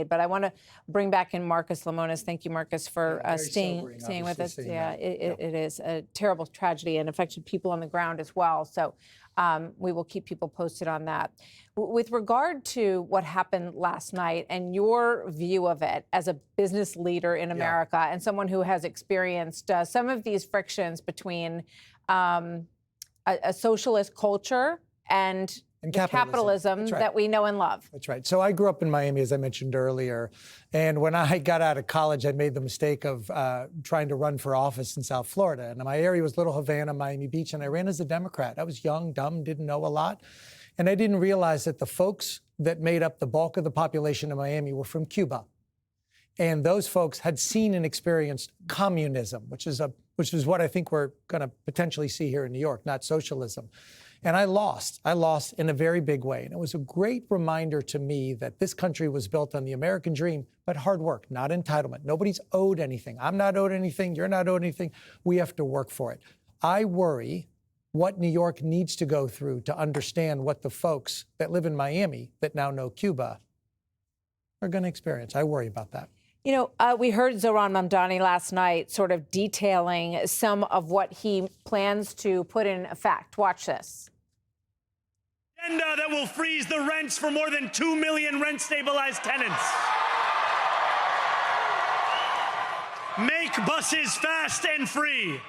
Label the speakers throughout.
Speaker 1: But I want to bring back in Marcus Lemonis. Thank you, Marcus, for staying with us. Yeah, it is a terrible tragedy and affected people on the ground as well. So we will keep people posted on that. With regard to what happened last night and your view of it as a business leader in America and someone who has experienced some of these frictions between a socialist culture and capitalism that we know and love.
Speaker 2: That's right. So I grew up in Miami, as I mentioned earlier. And when I got out of college, I made the mistake of trying to run for office in South Florida. And my area was Little Havana, Miami Beach. And I ran as a Democrat. I was young, dumb, didn't know a lot. And I didn't realize that the folks that made up the bulk of the population of Miami were from Cuba. And those folks had seen and experienced communism, which is what I think we're going to potentially see here in New York, not socialism. And I lost in a very big way. And it was a great reminder to me that this country was built on the American dream, but hard work, not entitlement. Nobody's owed anything. I'm not owed anything. You're not owed anything. We have to work for it. I worry what New York needs to go through to understand what the folks that live in Miami that now know Cuba are going to experience. I worry about that.
Speaker 1: You know, we heard Zohran Mamdani last night sort of detailing some of what he plans to put in effect. Watch this.
Speaker 3: Agenda that will freeze the rents for more than 2 million rent-stabilized tenants. Make buses fast and free.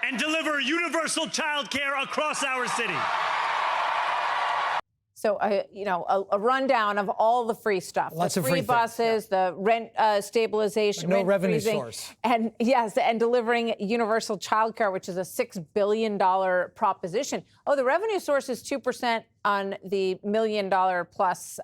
Speaker 3: And deliver universal childcare across our city.
Speaker 1: So, you know, a rundown of all the free stuff.
Speaker 2: Lots
Speaker 1: the
Speaker 2: of
Speaker 1: free
Speaker 2: free
Speaker 1: buses, the rent stabilization,
Speaker 2: no
Speaker 1: rent
Speaker 2: revenue
Speaker 1: freezing,
Speaker 2: source.
Speaker 1: and yes, and delivering universal childcare, which is a $6 billion proposition. Oh, the revenue source is 2% on the $1 million plus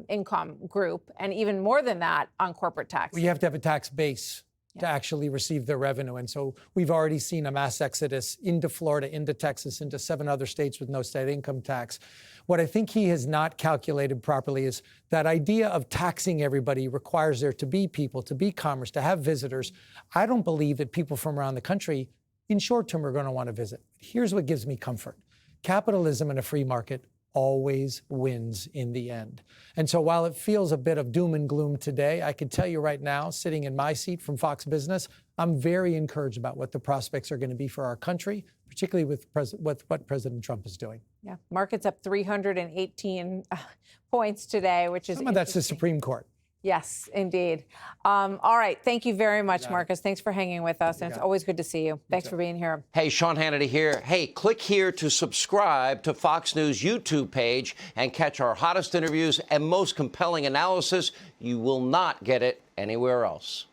Speaker 1: income group, and even more than that on corporate tax.
Speaker 2: Well, you have to have a tax base to actually receive the revenue. And so we've already seen a mass exodus into Florida, into Texas, into 7 other states with no state income tax. What I think he has not calculated properly is that idea of taxing everybody requires there to be people, to be commerce, to have visitors. I don't believe that people from around the country in short term are going to want to visit. Here's what gives me comfort. Capitalism in a free market always wins in the end. And so while it feels a bit of doom and gloom today, I can tell you right now, sitting in my seat from Fox Business, I'm very encouraged about what the prospects are going to be for our country, particularly with what President Trump is doing.
Speaker 1: Yeah, market's up 318 points today, which is
Speaker 2: that's the Supreme Court.
Speaker 1: Yes, indeed. All right. Thank you very much, Marcus. Thanks for hanging with us. And it's always good to see you. Thanks for being here.
Speaker 4: Hey, Sean Hannity here. Hey, click here to subscribe to Fox News YouTube page and catch our hottest interviews and most compelling analysis. You will not get it anywhere else.